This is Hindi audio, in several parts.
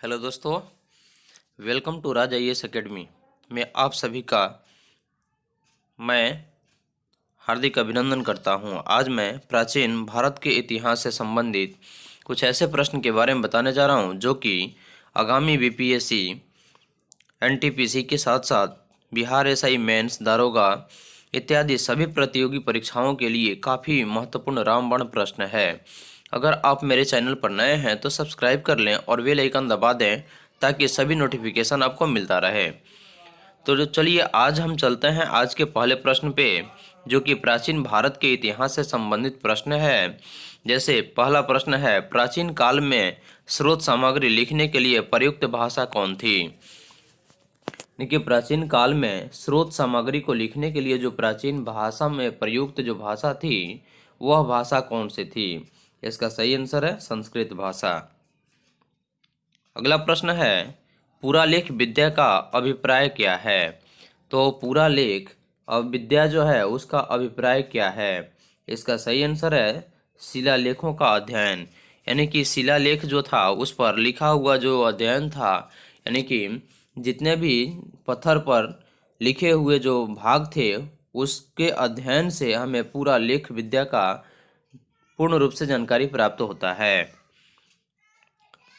हेलो दोस्तों, welcome to Raj IAS academy में आप सभी का मैं हार्दिक अभिनंदन करता हूं। आज मैं प्राचीन भारत के इतिहास से संबंधित कुछ ऐसे प्रश्न के बारे में बताने जा रहा हूं जो कि आगामी बीपीएससी, एनटीपीसी के साथ साथ बिहार एसआई मेंस, दारोगा इत्यादि सभी प्रतियोगी परीक्षाओं के लिए काफ़ी महत्वपूर्ण रामबाण प्रश्न है। अगर आप मेरे चैनल पर नए हैं तो सब्सक्राइब कर लें और बेल आइकन दबा दें ताकि सभी नोटिफिकेशन आपको मिलता रहे। तो चलिए आज हम चलते हैं आज के पहले प्रश्न पे, जो कि प्राचीन भारत के इतिहास से संबंधित प्रश्न है। जैसे पहला प्रश्न है, प्राचीन काल में स्रोत सामग्री लिखने के लिए प्रयुक्त भाषा कौन थी? देखिए, प्राचीन काल में स्रोत सामग्री को लिखने के लिए जो प्राचीन भाषा में प्रयुक्त जो भाषा थी वह भाषा कौन सी थी? इसका सही आंसर है संस्कृत भाषा। अगला प्रश्न है, पुरालेख विद्या का अभिप्राय क्या है? तो पुरालेख विद्या जो है उसका अभिप्राय क्या है? इसका सही आंसर है शिलालेखों का अध्ययन। यानी कि शिलालेख जो था उस पर लिखा हुआ जो अध्ययन था, यानी कि जितने भी पत्थर पर लिखे हुए जो भाग थे उसके अध्ययन से हमें पूरा लेख विद्या का पूर्ण रूप से जानकारी प्राप्त होता है।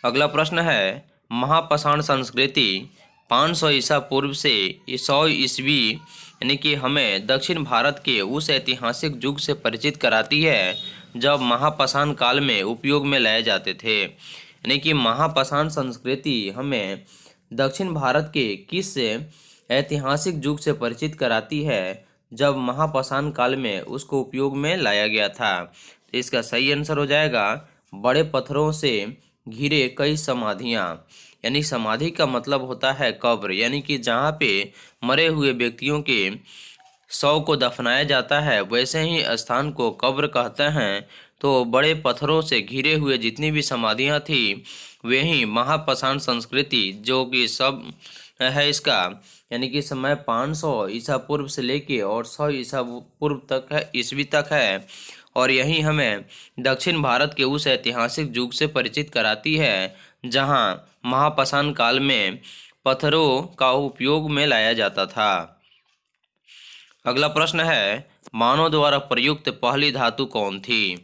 अगला प्रश्न है, महापाषाण संस्कृति 500 ईसा पूर्व से 100 ईस्वी यानी कि हमें दक्षिण भारत के उस ऐतिहासिक युग से परिचित कराती है जब महापाषाण काल में उपयोग में लाए जाते थे। यानी कि महापाषाण संस्कृति हमें दक्षिण भारत के किस ऐतिहासिक युग से परिचित कराती है जब महापाषाण काल में उसको उपयोग में लाया गया था? तो इसका सही आंसर हो जाएगा बड़े पत्थरों से घिरे कई समाधियाँ। यानी समाधि का मतलब होता है कब्र, यानी कि जहाँ पे मरे हुए व्यक्तियों के शव को दफनाया जाता है वैसे ही स्थान को कब्र कहते हैं। तो बड़े पत्थरों से घिरे हुए जितनी भी समाधियाँ थी वही महापाषाण संस्कृति जो कि सब है इसका, यानी कि समय 500 ईसा पूर्व से लेके और 100 ईसा पूर्व तक है, ईस्वी तक है। और यही हमें दक्षिण भारत के उस ऐतिहासिक युग से परिचित कराती है जहां महापाषाण काल में पत्थरों का उपयोग में लाया जाता था। अगला प्रश्न है, मानव द्वारा प्रयुक्त पहली धातु कौन थी?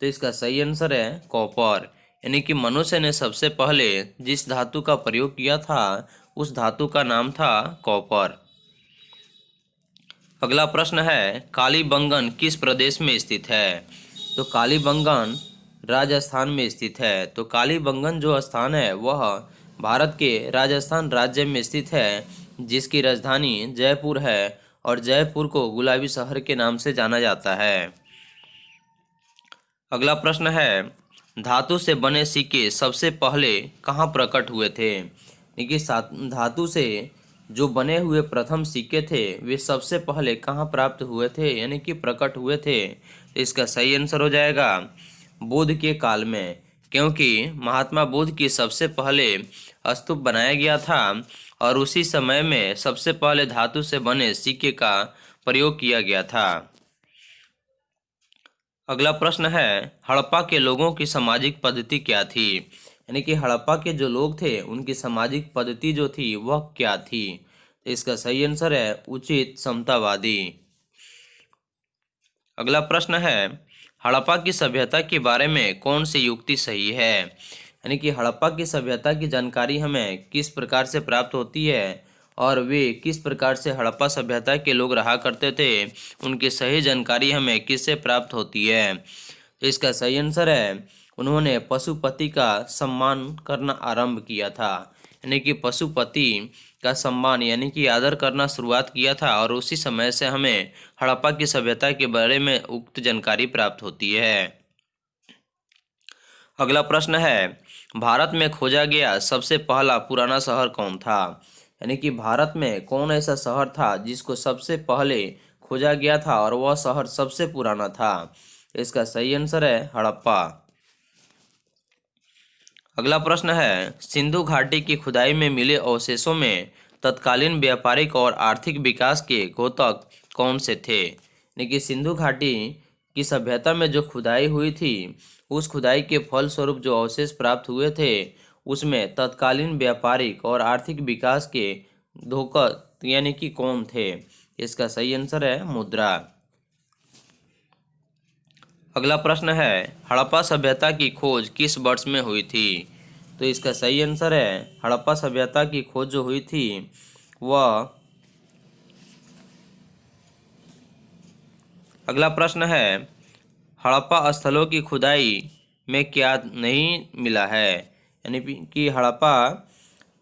तो इसका सही आंसर है कॉपर। यानी कि मनुष्य ने सबसे पहले जिस धातु का प्रयोग किया था उस धातु का नाम था कॉपर। अगला प्रश्न है, कालीबंगन किस प्रदेश में स्थित है? तो कालीबंगन राजस्थान में स्थित है। तो कालीबंगन जो स्थान है वह भारत के राजस्थान राज्य में स्थित है जिसकी राजधानी जयपुर है और जयपुर को गुलाबी शहर के नाम से जाना जाता है। अगला प्रश्न है, धातु से बने सिक्के सबसे पहले कहाँ प्रकट हुए थे? देखिए, धातु से जो बने हुए प्रथम सिक्के थे वे सबसे पहले कहाँ प्राप्त हुए थे यानी कि प्रकट हुए थे? तो इसका सही आंसर हो जाएगा बुद्ध के काल में, क्योंकि महात्मा बुद्ध की सबसे पहले स्तूप बनाया गया था और उसी समय में सबसे पहले धातु से बने सिक्के का प्रयोग किया गया था। अगला प्रश्न है, हड़प्पा के लोगों की सामाजिक पद्धति क्या थी? यानी कि हड़प्पा के जो लोग थे उनकी सामाजिक पद्धति जो थी वह क्या थी? तो इसका सही आंसर है उचित समतावादी। अगला प्रश्न है, हड़प्पा की सभ्यता के बारे में कौन सी युक्ति सही है? यानी कि हड़प्पा की सभ्यता की जानकारी हमें किस प्रकार से प्राप्त होती है और वे किस प्रकार से हड़प्पा सभ्यता के लोग रहा करते थे, उनकी सही जानकारी हमें किससे प्राप्त होती है? तो इसका सही आंसर है उन्होंने पशुपति का सम्मान करना आरंभ किया था। यानी कि पशुपति का सम्मान यानी कि आदर करना शुरुआत किया था और उसी समय से हमें हड़प्पा की सभ्यता के बारे में उक्त जानकारी प्राप्त होती है। अगला प्रश्न है, भारत में खोजा गया सबसे पहला पुराना शहर कौन था? यानी कि भारत में कौन ऐसा शहर था जिसको सबसे पहले खोजा गया था और वह शहर सबसे पुराना था? इसका सही आंसर है हड़प्पा। अगला प्रश्न है, सिंधु घाटी की खुदाई में मिले अवशेषों में तत्कालीन व्यापारिक और आर्थिक विकास के द्योतक कौन से थे? यानी कि सिंधु घाटी की सभ्यता में जो खुदाई हुई थी उस खुदाई के फलस्वरूप जो अवशेष प्राप्त हुए थे उसमें तत्कालीन व्यापारिक और आर्थिक विकास के धोकर यानी कि कौन थे? इसका सही आंसर है मुद्रा। अगला प्रश्न है, हड़प्पा सभ्यता की खोज किस वर्ष में हुई थी? तो इसका सही आंसर है, हड़प्पा सभ्यता की खोज जो हुई थी वह अगला प्रश्न है, हड़प्पा स्थलों की खुदाई में क्या नहीं मिला है? यानी कि हड़प्पा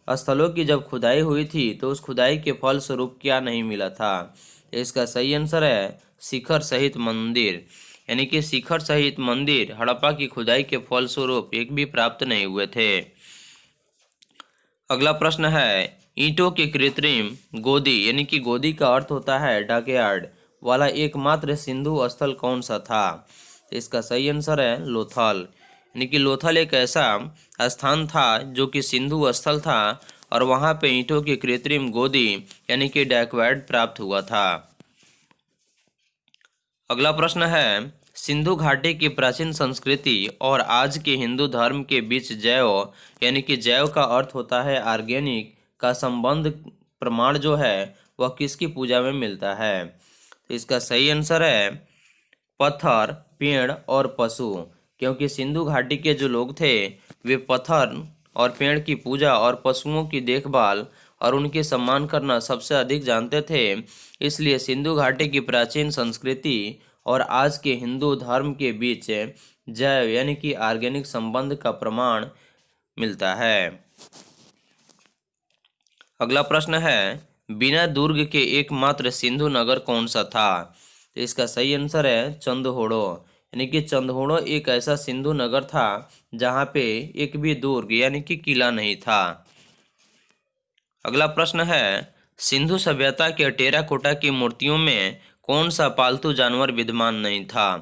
स्थलों की जब खुदाई हुई थी तो उस खुदाई के फलस्वरूप क्या नहीं मिला था? इसका सही आंसर है शिखर सहित मंदिर। यानी कि शिखर सहित मंदिर हड़प्पा की खुदाई के फलस्वरूप एक भी प्राप्त नहीं हुए थे। अगला प्रश्न है, ईंटों के कृत्रिम गोदी यानी कि गोदी का अर्थ होता है डॉकयार्ड वाला एकमात्र सिंधु स्थल कौन सा था? इसका सही आंसर है लोथल। यानी कि लोथल एक ऐसा स्थान था जो कि सिंधु स्थल था और वहां पे ईंटों की कृत्रिम गोदी यानी कि डॉकयार्ड प्राप्त हुआ था। अगला प्रश्न है, सिंधु घाटी की प्राचीन संस्कृति और आज के हिंदू धर्म के बीच जैव यानी कि जैव का अर्थ होता है ऑर्गेनिक का संबंध प्रमाण जो है वह किसकी पूजा में मिलता है? तो इसका सही आंसर है पत्थर, पेड़ और पशु। क्योंकि सिंधु घाटी के जो लोग थे वे पत्थर और पेड़ की पूजा और पशुओं की देखभाल और उनके सम्मान करना सबसे अधिक जानते थे, इसलिए सिंधु घाटी की प्राचीन संस्कृति और आज के हिंदू धर्म के बीच जैव यानी कि ऑर्गेनिक संबंध का प्रमाण मिलता है। अगला प्रश्न है, बिना दुर्ग के एकमात्र सिंधु नगर कौन सा था? तो इसका सही आंसर है चंदहोड़ो। यानी कि चंदहोड़ो एक ऐसा सिंधु नगर था जहाँ पे एक भी दुर्ग यानी कि किला नहीं था। अगला प्रश्न है, सिंधु सभ्यता के टेराकोटा की मूर्तियों में कौन सा पालतू जानवर विद्यमान नहीं था?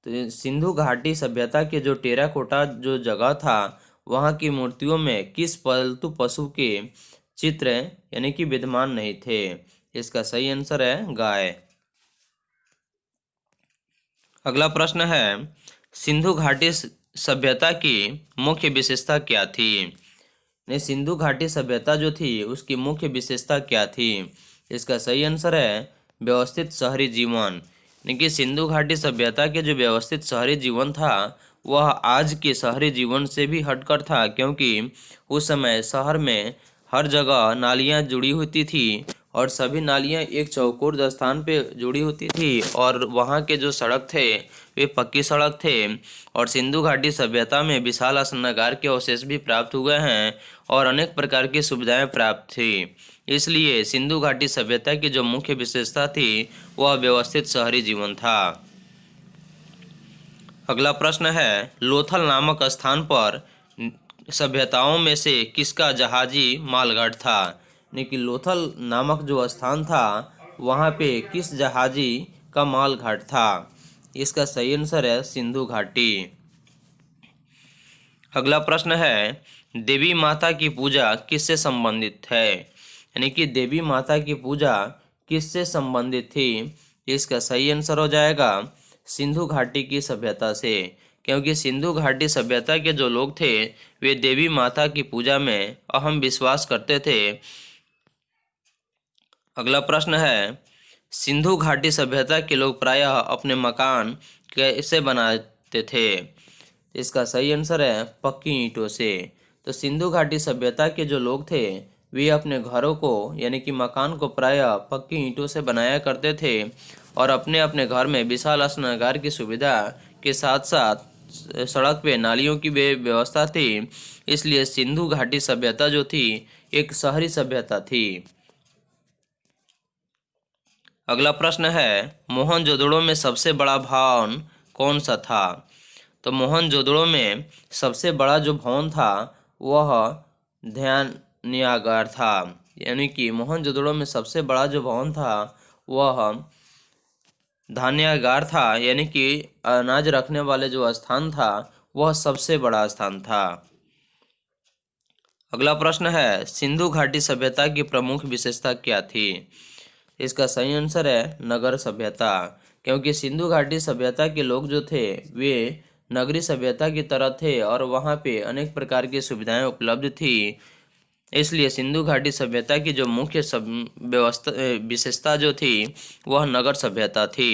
तो सिंधु घाटी सभ्यता के जो टेराकोटा जो जगह था वहाँ की मूर्तियों में किस पालतू पशु के चित्र यानी कि विद्यमान नहीं थे? इसका सही आंसर है गाय। अगला प्रश्न है, सिंधु घाटी सभ्यता की मुख्य विशेषता क्या थी? नहीं, सिंधु घाटी सभ्यता जो थी उसकी मुख्य विशेषता क्या थी? इसका सही आंसर है व्यवस्थित शहरी जीवन। यानी कि सिंधु घाटी सभ्यता के जो व्यवस्थित शहरी जीवन था वह आज के शहरी जीवन से भी हटकर था, क्योंकि उस समय शहर में हर जगह नालियां जुड़ी होती थी और सभी नालियां एक चौकोर स्थान पे जुड़ी होती थी और वहाँ के जो सड़क थे वे पक्की सड़क थे। और सिंधु घाटी सभ्यता में विशाल स्नानागार के अवशेष भी प्राप्त हुए हैं और अनेक प्रकार की सुविधाएं प्राप्त थी। इसलिए सिंधु घाटी सभ्यता की जो मुख्य विशेषता थी वह व्यवस्थित शहरी जीवन था। अगला प्रश्न है, लोथल नामक स्थान पर सभ्यताओं में से किसका जहाजी मालघाट था? यानी कि लोथल नामक जो स्थान था वहाँ पे किस जहाजी का मालघाट था? इसका सही आंसर है सिंधु घाटी। अगला प्रश्न है, देवी माता की पूजा किससे संबंधित है? यानी कि देवी माता की पूजा किससे संबंधित थी? इसका सही आंसर हो जाएगा सिंधु घाटी की सभ्यता से, क्योंकि सिंधु घाटी सभ्यता के जो लोग थे वे देवी माता की पूजा में अहम विश्वास करते थे। अगला प्रश्न है, सिंधु घाटी सभ्यता के लोग प्रायः अपने मकान कैसे बनाते थे? इसका सही आंसर है पक्की ईंटों से। तो सिंधु घाटी सभ्यता के जो लोग थे वे अपने घरों को यानी कि मकान को प्रायः पक्की ईंटों से बनाया करते थे और अपने अपने घर में विशाल स्नानागार की सुविधा के साथ साथ सड़क पे नालियों की व्यवस्था थी। इसलिए सिंधु घाटी सभ्यता जो थी एक शहरी सभ्यता थी। अगला प्रश्न है, मोहनजोदड़ो में सबसे बड़ा भवन कौन सा था? तो मोहनजोदड़ो में सबसे बड़ा जो भवन था वह धान्यागार था। यानी कि मोहनजोदड़ो में सबसे बड़ा जो भवन था वह धान्यागार था, यानी कि अनाज रखने वाले जो स्थान था वह सबसे बड़ा स्थान था। अगला प्रश्न है, सिंधु घाटी सभ्यता की प्रमुख विशेषता क्या थी? इसका सही आंसर है नगर सभ्यता, क्योंकि सिंधु घाटी सभ्यता के लोग जो थे वे नगरीय सभ्यता की तरह थे और वहाँ पे अनेक प्रकार की सुविधाएं उपलब्ध थी। इसलिए सिंधु घाटी सभ्यता की जो मुख्य व्यवस्था विशेषता जो थी वह नगर सभ्यता थी।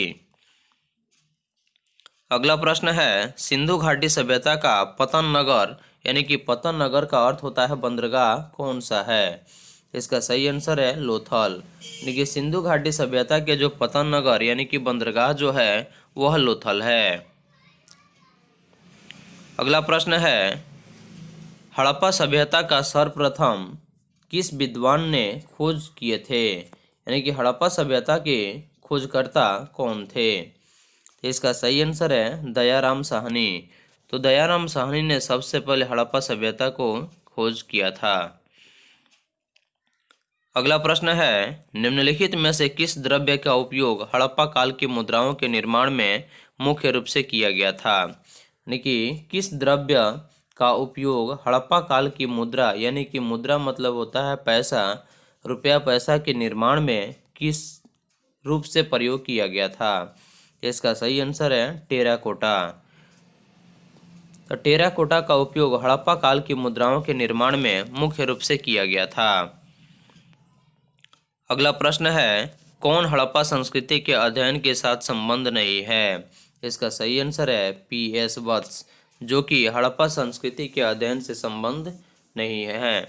अगला प्रश्न है, सिंधु घाटी सभ्यता का पतन नगर यानी कि पतन नगर का अर्थ होता है बंदरगाह कौन सा है? इसका सही आंसर है लोथल। यानी कि सिंधु घाटी सभ्यता के जो पतन नगर यानी कि बंदरगाह जो है वह लोथल है। अगला प्रश्न है, हड़प्पा सभ्यता का सर्वप्रथम किस विद्वान ने खोज किए थे? यानी कि हड़प्पा सभ्यता के खोजकर्ता कौन थे? इसका सही आंसर है दयाराम साहनी। तो दयाराम साहनी ने सबसे पहले हड़प्पा सभ्यता को खोज किया था। अगला प्रश्न है, निम्नलिखित में से किस द्रव्य का उपयोग हड़प्पा काल की मुद्राओं के निर्माण में मुख्य रूप से किया गया था? यानी कि किस द्रव्य का उपयोग हड़प्पा काल की मुद्रा यानी कि मुद्रा मतलब होता है पैसा, रुपया पैसा के निर्माण में किस रूप से प्रयोग किया गया था? इसका सही आंसर है टेराकोटा। तो टेराकोटा का उपयोग हड़प्पा काल की मुद्राओं के निर्माण में मुख्य रूप से किया गया था। अगला प्रश्न है, कौन हड़प्पा संस्कृति के अध्ययन के साथ संबंध नहीं है? इसका सही आंसर है पी.एस. वत्स, जो कि हड़प्पा संस्कृति के अध्ययन से संबंध नहीं है।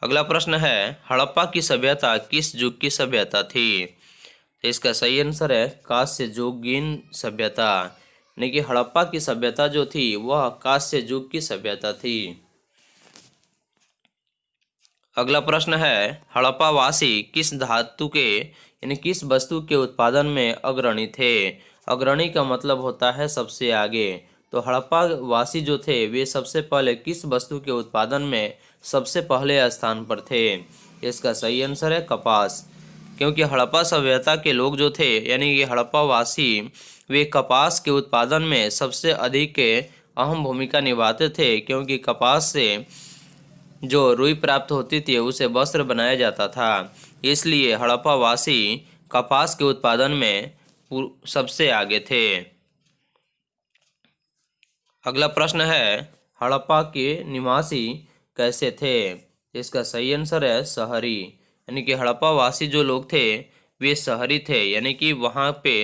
अगला प्रश्न है, हड़प्पा की सभ्यता किस युग की सभ्यता थी? इसका सही आंसर है कांस्य युगीन सभ्यता। यानी कि हड़प्पा की सभ्यता जो थी वह कांस्य युग की सभ्यता थी। अगला प्रश्न है, हड़प्पा वासी किस धातु के यानी किस वस्तु के उत्पादन में अग्रणी थे? अग्रणी का मतलब होता है सबसे आगे। तो हड़प्पा वासी जो थे वे सबसे पहले किस वस्तु के उत्पादन में सबसे पहले स्थान पर थे? इसका सही आंसर है कपास, क्योंकि हड़प्पा सभ्यता के लोग जो थे यानी कि हड़प्पा वासी वे कपास के उत्पादन में सबसे अधिक अहम भूमिका निभाते थे, क्योंकि कपास से जो रुई प्राप्त होती थी उसे वस्त्र बनाया जाता था। इसलिए हड़प्पा वासी कपास के उत्पादन में सबसे आगे थे। अगला प्रश्न है, हड़प्पा के निवासी कैसे थे? इसका सही आंसर है शहरी। यानी कि हड़प्पा वासी जो लोग थे वे शहरी थे, यानी कि वहाँ पे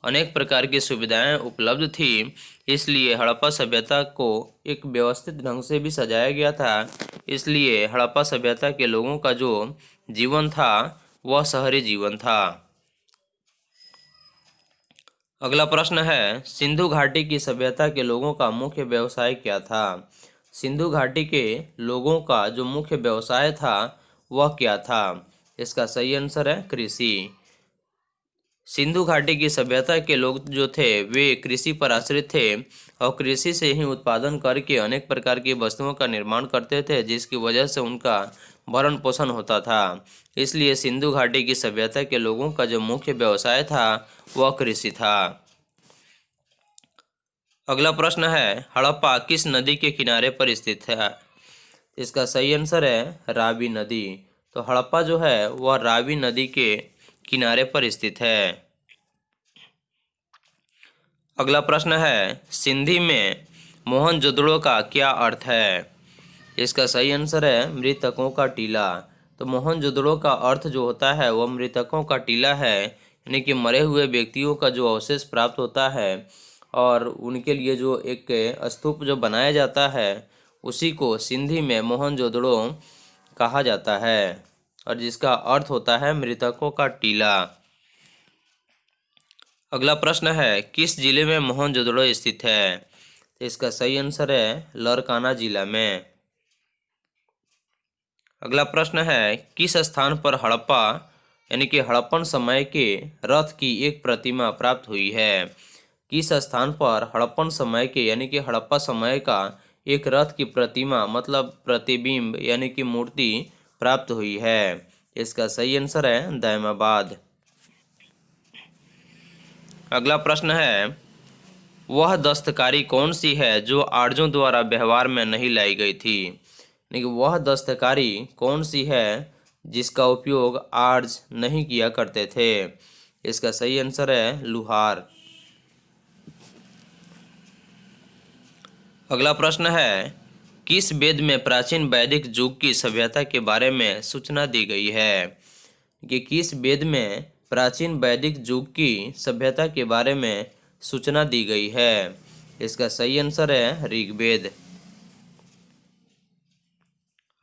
अनेक प्रकार की सुविधाएं उपलब्ध थी। इसलिए हड़प्पा सभ्यता को एक व्यवस्थित ढंग से भी सजाया गया था। इसलिए हड़प्पा सभ्यता के लोगों का जो जीवन था वह शहरी जीवन था। अगला प्रश्न है, सिंधु घाटी की सभ्यता के लोगों का मुख्य व्यवसाय क्या था? सिंधु घाटी के लोगों का जो मुख्य व्यवसाय था वह क्या था? इसका सही आंसर है कृषि। सिंधु घाटी की सभ्यता के लोग जो थे वे कृषि पर आश्रित थे और कृषि से ही उत्पादन करके अनेक प्रकार की वस्तुओं का निर्माण करते थे, जिसकी वजह से उनका भरण पोषण होता था। इसलिए सिंधु घाटी की सभ्यता के लोगों का जो मुख्य व्यवसाय था वह कृषि था। अगला प्रश्न है, हड़प्पा किस नदी के किनारे पर स्थित है? इसका सही आंसर है रावी नदी। तो हड़प्पा जो है वह रावी नदी के किनारे पर स्थित है। अगला प्रश्न है, सिंधी में मोहनजोदड़ो का क्या अर्थ है? इसका सही आंसर है मृतकों का टीला। तो मोहनजोदड़ो का अर्थ जो होता है वह मृतकों का टीला है, यानी कि मरे हुए व्यक्तियों का जो अवशेष प्राप्त होता है और उनके लिए जो एक स्तूप जो बनाया जाता है उसी को सिंधी में मोहनजोदड़ो कहा जाता है, और जिसका अर्थ होता है मृतकों का टीला। अगला प्रश्न है, किस जिले में मोहनजोदड़ो स्थित है? तो इसका सही आंसर है लारकाना जिला में। अगला प्रश्न है, किस स्थान पर हड़प्पा यानी कि हड़प्पन समय के रथ की एक प्रतिमा प्राप्त हुई है? किस स्थान पर हड़प्पन समय के यानी कि हड़प्पा समय का एक रथ की प्रतिमा मतलब प्रतिबिंब यानी कि मूर्ति प्राप्त हुई है? इसका सही आंसर है दैमाबाद। अगला प्रश्न है, वह दस्तकारी कौन सी है जो आर्यों द्वारा व्यवहार में नहीं लाई गई थी? यानी कि वह दस्तकारी कौन सी है जिसका उपयोग आर्य नहीं किया करते थे? इसका सही आंसर है लुहार। अगला प्रश्न है, किस वेद में प्राचीन वैदिक युग की सभ्यता के बारे में सूचना दी गई है? कि किस वेद में प्राचीन वैदिक युग की सभ्यता के बारे में सूचना दी गई है? इसका सही आंसर है ऋग्वेद।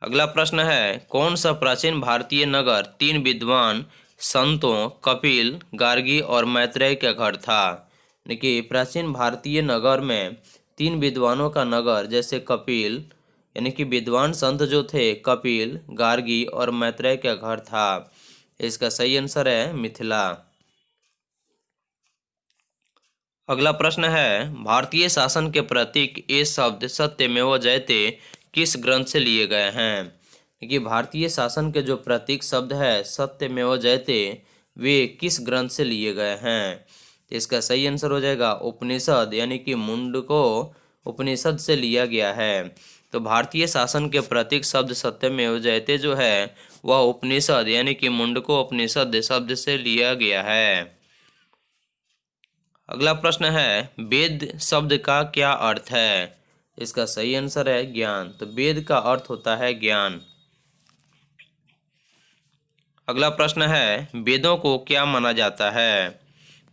अगला प्रश्न है, कौन सा प्राचीन भारतीय नगर तीन विद्वान संतों कपिल, गार्गी और मैत्रेय का घर था? देखिए, प्राचीन भारतीय नगर में तीन विद्वानों का नगर, जैसे कपिल यानी कि विद्वान संत जो थे कपिल, गार्गी और मैत्रेय का घर था। इसका सही आंसर है मिथिला। अगला प्रश्न है, भारतीय शासन के प्रतीक ये शब्द सत्यमेव जयते किस ग्रंथ से लिए गए हैं? देखिए, भारतीय शासन के जो प्रतीक शब्द है सत्यमेव जयते, वे किस ग्रंथ से लिए गए हैं? इसका सही आंसर हो जाएगा उपनिषद, यानी कि मुंडको उपनिषद से लिया गया है। तो भारतीय शासन के प्रतीक शब्द सत्यमेव जयते जो है वह उपनिषद यानी कि मुंडको उपनिषद शब्द से लिया गया है। अगला प्रश्न है, वेद शब्द का क्या अर्थ है? इसका सही आंसर है ज्ञान। तो वेद का अर्थ होता है ज्ञान। अगला प्रश्न है, वेदों को क्या माना जाता है?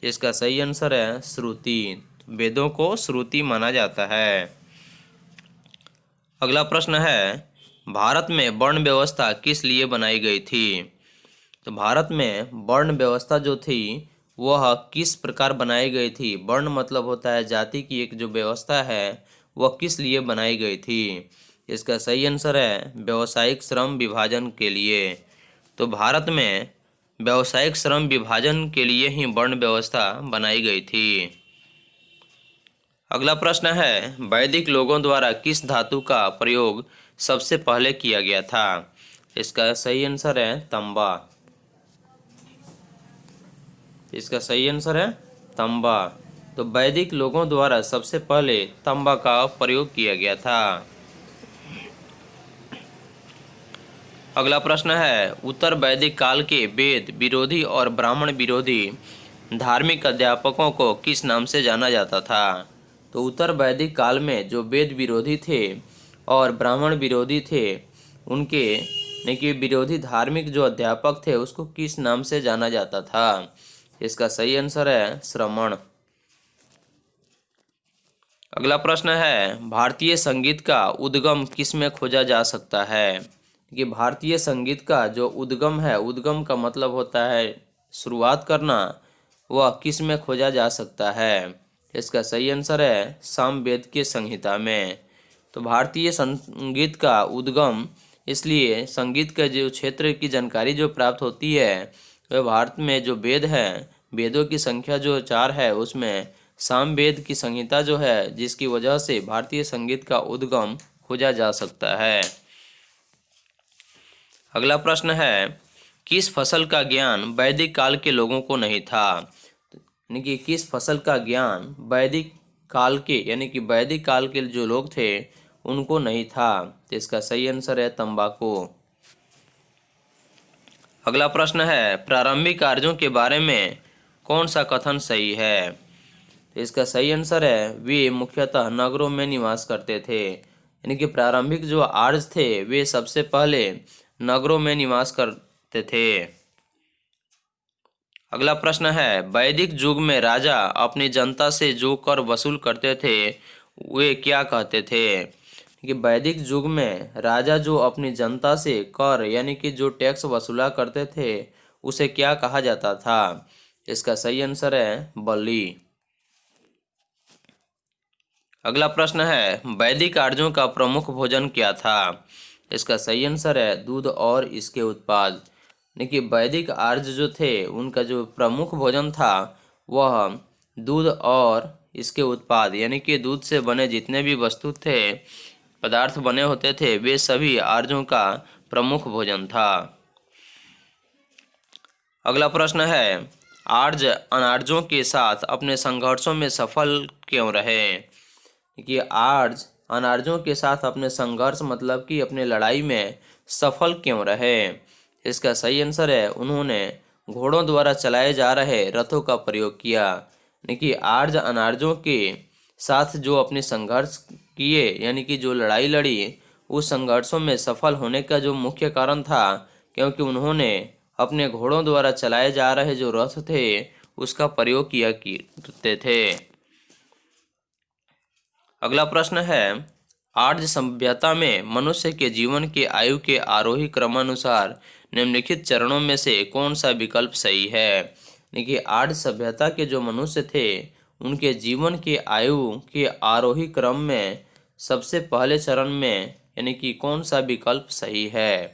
इसका सही आंसर है श्रुति। वेदों को श्रुति माना जाता है। अगला प्रश्न है, भारत में वर्ण व्यवस्था किस लिए बनाई गई थी? तो भारत में वर्ण व्यवस्था जो थी वह किस प्रकार बनाई गई थी? वर्ण मतलब होता है जाति की एक जो व्यवस्था है वह किस लिए बनाई गई थी? इसका सही आंसर है व्यावसायिक श्रम विभाजन के लिए। तो भारत में व्यावसायिक श्रम विभाजन के लिए ही वर्ण व्यवस्था बनाई गई थी। अगला प्रश्न है, वैदिक लोगों द्वारा किस धातु का प्रयोग सबसे पहले किया गया था? इसका सही आंसर है तांबा। इसका सही आंसर है तांबा। तो वैदिक लोगों द्वारा सबसे पहले तांबा का प्रयोग किया गया था। अगला प्रश्न है, उत्तर वैदिक काल के वेद विरोधी और ब्राह्मण विरोधी धार्मिक अध्यापकों को किस नाम से जाना जाता था? तो उत्तर वैदिक काल में जो वेद विरोधी थे और ब्राह्मण विरोधी थे उनके कि विरोधी धार्मिक जो अध्यापक थे उसको किस नाम से जाना जाता था? इसका सही आंसर है श्रमण। अगला प्रश्न है, भारतीय संगीत का उद्गम किस में खोजा जा सकता है? कि भारतीय संगीत का जो उद्गम है, उद्गम का मतलब होता है शुरुआत करना, वह किस में खोजा जा सकता है? इसका सही आंसर है सामवेद के संहिता में। तो भारतीय संगीत का उद्गम इसलिए संगीत के जो क्षेत्र की जानकारी जो प्राप्त होती है वह भारत में जो वेद है, वेदों की संख्या जो 4 है उसमें सामवेद की संहिता जो है, जिसकी वजह से भारतीय संगीत का उद्गम खोजा जा सकता है। अगला प्रश्न है, किस फसल का ज्ञान वैदिक काल के लोगों को नहीं था? यानी कि किस फसल का ज्ञान वैदिक काल के यानी कि वैदिक काल के जो लोग थे उनको नहीं था? तो इसका सही आंसर है तंबाकू। अगला प्रश्न है, प्रारंभिक कार्यों के बारे में कौन सा कथन सही है? तो इसका सही आंसर है वे मुख्यतः नगरों में निवास करते थे। यानी कि प्रारंभिक जो आर्य थे वे सबसे पहले नगरों में निवास करते थे। अगला प्रश्न है, वैदिक युग में राजा अपनी जनता से जो कर वसूल करते थे वे क्या कहते थे? कि वैदिक युग में राजा जो अपनी जनता से कर यानी कि जो टैक्स वसूला करते थे उसे क्या कहा जाता था? इसका सही आंसर है बलि। अगला प्रश्न है, वैदिक आर्यों का प्रमुख भोजन क्या था? इसका सही आंसर है दूध और इसके उत्पाद। देखिए, वैदिक आर्य जो थे उनका जो प्रमुख भोजन था वह दूध और इसके उत्पाद यानी कि दूध से बने जितने भी वस्तु थे, पदार्थ बने होते थे, वे सभी आर्यों का प्रमुख भोजन था। अगला प्रश्न है, आर्य अनार्यों के साथ अपने संघर्षों में सफल क्यों रहे? कि आर्य अनार्यों के साथ अपने संघर्ष मतलब कि अपने लड़ाई में सफल क्यों रहे? इसका सही आंसर है उन्होंने घोड़ों द्वारा चलाए जा रहे रथों का प्रयोग किया। यानी कि आर्य अनार्यों के साथ जो अपने संघर्ष किए यानी कि जो लड़ाई लड़ी, उस संघर्षों में सफल होने का जो मुख्य कारण था, क्योंकि उन्होंने अपने घोड़ों द्वारा चलाए जा रहे जो रथ थे उसका प्रयोग किया करते थे। अगला प्रश्न है, आर्य सभ्यता में मनुष्य के जीवन के आयु के आरोही क्रमानुसार निम्नलिखित चरणों में से कौन सा विकल्प सही है। देखिए, आर्य सभ्यता के जो मनुष्य थे उनके जीवन के आयु के आरोही क्रम में सबसे पहले चरण में यानी कि कौन सा विकल्प सही है।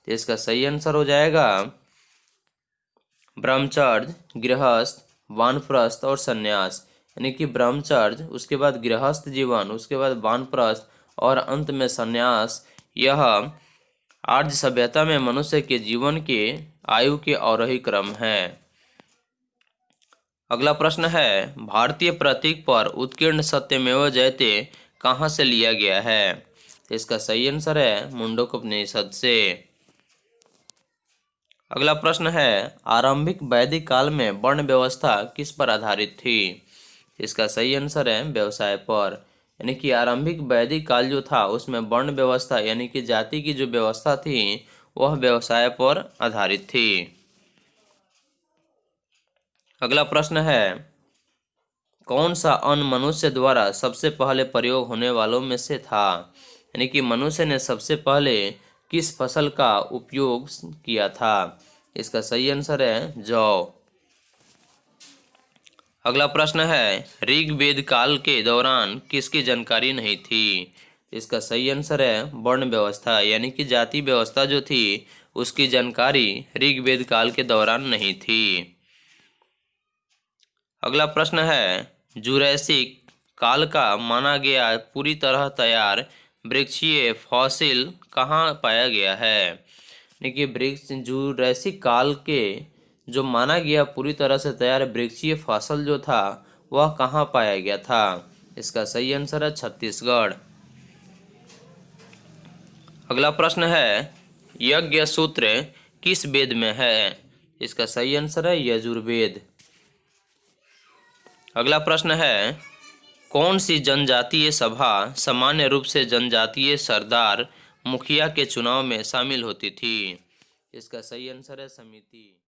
तो इसका सही आंसर हो जाएगा ब्रह्मचर्य, गृहस्थ, वानप्रस्थ और सन्यास। यानी कि ब्रह्मचर्य, उसके बाद गृहस्थ जीवन, उसके बाद वानप्रस्थ और अंत में सन्यास, यह आर्य सभ्यता में मनुष्य के जीवन के आयु के आरोही क्रम है। अगला प्रश्न है, भारतीय प्रतीक पर उत्कीर्ण सत्यमेव जयते कहाँ से लिया गया है। इसका सही आंसर है मुंडकोपनिषद से। अगला प्रश्न है, आरंभिक वैदिक काल में वर्ण व्यवस्था किस पर आधारित थी। इसका सही आंसर है व्यवसाय पर। यानी कि आरंभिक वैदिक काल जो था उसमें वर्ण व्यवस्था यानी कि जाति की जो व्यवस्था थी वह व्यवसाय पर आधारित थी। अगला प्रश्न है, कौन सा अन्न मनुष्य द्वारा सबसे पहले प्रयोग होने वालों में से था। यानी कि मनुष्य ने सबसे पहले किस फसल का उपयोग किया था। इसका सही आंसर है जौ। अगला प्रश्न है, ऋग्वेद काल के दौरान किसकी जानकारी नहीं थी। इसका सही आंसर है वर्ण व्यवस्था यानी कि जाति व्यवस्था जो थी उसकी जानकारी ऋग्वेद काल के दौरान नहीं थी। अगला प्रश्न है, जुरैसिक काल का माना गया पूरी तरह तैयार वृक्षीय फॉसिल कहाँ पाया गया है। देखिए, वृक्ष जुरैसिक काल के जो माना गया पूरी तरह से तैयार वृक्षीय फसल जो था वह कहाँ पाया गया था। इसका सही आंसर है छत्तीसगढ़। अगला प्रश्न है, यज्ञ सूत्र किस वेद में है। इसका सही आंसर है यजुर्वेद। अगला प्रश्न है, कौन सी जनजातीय सभा सामान्य रूप से जनजातीय सरदार मुखिया के चुनाव में शामिल होती थी। इसका सही आंसर है समिति।